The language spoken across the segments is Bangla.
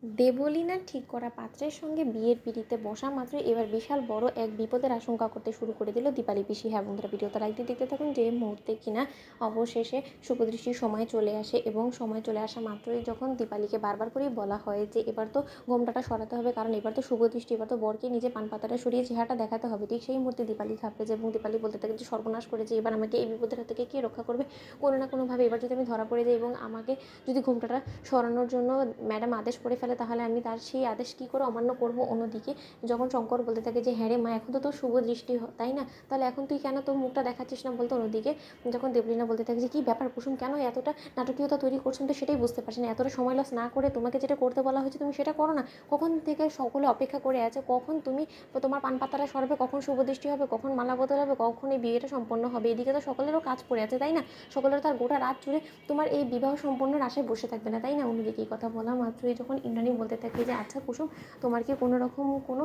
দেবলীনার ঠিক করা পাত্রের সঙ্গে বিয়ের পিঁড়িতে বসা মাত্রই এবার বিশাল বড় এক বিপদের আশঙ্কা করতে শুরু করে দিল দীপালি পিসি। হ্যাঁ বন্ধুরা, ভিডিওটা লাইক দিয়ে দেখতে থাকুন। যে মুহূর্তে কিনা অবশেষে শুভদৃষ্টির সময় চলে আসে এবং সময় চলে আসা মাত্রই যখন দীপালিকে বারবার করেই বলা হয় যে এবার তো ঘোমটাটা সরাতে হবে, কারণ এবার তো শুভদৃষ্টি, এবার তো বরকে নিজে পান পাতাটা সরিয়ে চেহারাটা দেখাতে হবে। ঠিক সেই মুহূর্তে দীপালি ঘাবড়ে যায় এবং দীপালি বলতে থাকে যে সর্বনাশ করেছে, এবার আমাকে এই বিপদের হাত থেকে কে রক্ষা করবে? কোনো না কোনোভাবে এবার যদি আমি ধরা পড়ে যাই এবং আমাকে যদি ঘোমটাটা সরানোর জন্য ম্যাডাম আদেশ করে ফেলে, তাহলে আমি তার সেই আদেশ কী করে অমান্য করব? অন্যদিকে যখন শঙ্কর বলতে থাকে যে হ্যাঁ রে মা, এখন তো তোর শুভ দৃষ্টি তাই না, তাহলে এখন তুই কেন তোর মুখটা দেখাচ্ছিস না বলতো? অন্যদিকে যখন দেবলীনা বলতে থাকে যে কী ব্যাপার কুসুম, কেন এতটা নাটকীয়তা তৈরি করছেন, তো সেটাই বুঝতে পারছি না। এতটা সময় লস না করে তোমাকে যেটা করতে বলা হয়েছে তুমি সেটা করো না। কখন থেকে সকলে অপেক্ষা করে আছে, কখন তুমি তোমার পান পাতাটা সরাবে, কখন শুভ দৃষ্টি হবে, কখন মালা বদল হবে, কখন এই বিয়েটা সম্পন্ন হবে? এদিকে তো সকলেরও কাজ পড়ে আছে তাই না? সকলেরও তার গোটা রাত জুড়ে তোমার এই বিবাহ সম্পন্নের আশায় বসে থাকবে না তাই না? অন্যদিকে এই কথা বলা মাত্রই যখন ইন্দ্রাণী বলতে থাকে যে আচ্ছা কুসুম, তোমার কি কোনো রকম কোনো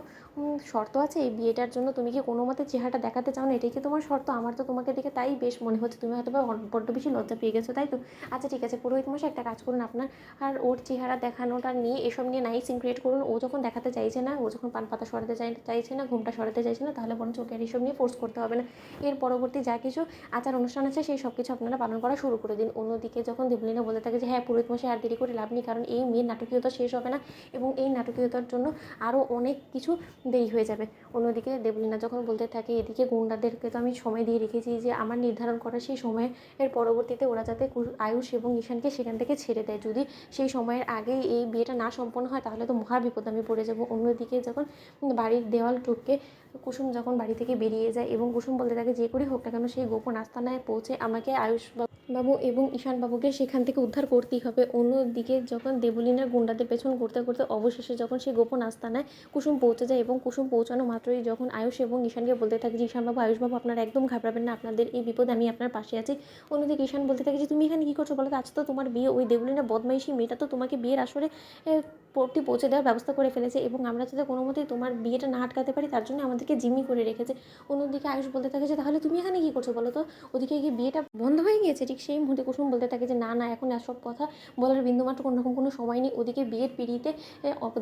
শর্ত আছে এই বিয়েটার জন্য? তুমি কি কোনো মতে চেহারাটা দেখাতে চাও না, এটাই কি তোমার শর্ত? আমার তো তোমাকে দেখে তাই বেশ মনে হচ্ছে, তুমি হয়তো বা বড্ড বেশি লজ্জা পেয়ে গেছো তাই তো? আচ্ছা ঠিক আছে, পুরোহিত মশাই একটা কাজ করুন, আপনার আর ওর চেহারা দেখানোটা নিয়ে এসব নিয়ে নাই সিন ক্রিয়েট করুন। ও যখন দেখাতে চাইছে না, ও যখন পান পাতা সরাতে চাইছে না, ঘুমটা সরাতে চাইছে না, তাহলে বরঞ্চ ওকে আর এসব নিয়ে ফোর্স করতে হবে না। এর পরবর্তী যা কিছু আচার অনুষ্ঠান আছে সেই সব কিছু আপনারা পালন করা শুরু করে দিন। অন্যদিকে যখন দেবলীনা বলতে থাকে যে হ্যাঁ পুরোহিত মশাই, আর দেরি করে লাভ নেই, কারণ এই মেয়ের নাটকীয়তা শেষ হবে না এবং এই নাটকীয়তার জন্য আরও অনেক কিছু দেরি হয়ে যাবে। অন্যদিকে দেবলীনা যখন বলতে থাকে এদিকে গুন্ডাদেরকে তো আমি সময় দিয়ে রেখেছি যে আমার নির্ধারণ করা সেই সময়ের পরবর্তীতে ওরা যাতে আয়ুষ এবং ঈশানকে সেখান থেকে ছেড়ে দেয়। যদি সেই সময়ের আগে এই বিয়েটা না সম্পন্ন হয় তাহলে তো মহা বিপদ আমি পড়ে যাব। অন্যদিকে যখন বাড়ির দেওয়াল টপকে কুসুম যখন বাড়ি থেকে বেরিয়ে যায় এবং কুসুম বলতে থাকে যে করেই হোক না কেন সেই গোপন আস্তানায় পৌঁছে আমাকে আয়ুষ বাবু এবং ঈশানবাবুকে সেখান থেকে উদ্ধার করতেই হবে। অন্যদিকে যখন দেবলীনার গুন্ডাদের পেছন করতে করতে অবশেষে যখন সেই গোপন আস্তানায় কুসুম পৌঁছে যায় এবং কুসুম পৌঁছানো মাত্রই যখন আয়ুষ এবং ঈশানকে বলতে থাকে যে ঈশানবাবু, আয়ুষবাবু, আপনারা একদম ঘাবড়াবেন না, আপনাদের এই বিপদে আমি আপনার পাশে আছি। অন্যদিকে ঈশান বলতে থাকে যে তুমি এখানে কী করছো বলো তো? আজ তো তোমার বিয়ে, ওই দেবলীনা বদমাইশি মেয়েটা তো তোমাকে বিয়ের আসরে পৌঁছে দেওয়ার ব্যবস্থা করে ফেলেছে এবং আমরা যাতে কোনো মতেই তোমার বিয়েটা না আটকাতে পারি তার জন্য আমাদেরকে জিম্মি করে রেখেছে। অন্যদিকে আয়ুষ বলতে থাকে যে তাহলে তুমি এখানে কী করছো বলো তো? ওদিকে গিয়ে বিয়েটা বন্ধ হয়ে গিয়েছে। ঠিক সেই মুহূর্তে কুসুম বলতে থাকে যে না না, এখন এসব কথা বলার বিন্দুমাত্র কোনো রকম কোনো সময় নেই। ওদিকে বিয়ের পিঁড়িতে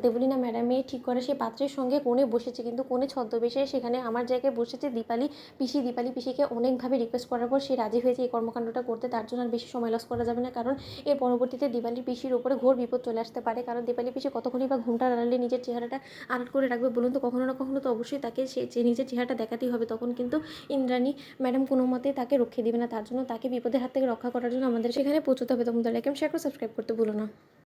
দেবলীনা ম্যাডামের ঠিক করা সেই পাত্রের সঙ্গে কনে বসেছে, কিন্তু কনে ছদ্মবেশে সেখানে আমার জায়গায় বসেছে দীপালি পিসি। দীপালি পিসিকে অনেকভাবে রিকোয়েস্ট করার পর সে রাজি হয়েছে এই কর্মকাণ্ডটা করতে। তার জন্য আর বেশি সময় লস করা যাবে না, কারণ এর পরবর্তীতে দীপালি পিসির ওপরে ঘোর বিপদ চলে আসতে পারে। কারণ দীপালি পিসি কতক্ষণই বা ঘুমটার আড়ালে নিজের চেহারাটা আড়াল করে রাখবে বলুন তো? কখনো না কখনো তো অবশ্যই তাকে সে নিজের চেহারাটা দেখাতেই হবে। তখন কিন্তু ইন্দ্রাণী ম্যাডাম কোনো মতেই তাকে রক্ষে দেবে না। তার জন্য তাকে বিপদের হাত থেকে রক্ষা করার জন্য আমাদের সেখানে পৌঁছতে হবে। তোমাদের লাইক এবং শেয়ার করে সাবস্ক্রাইব করতে ভুলো না।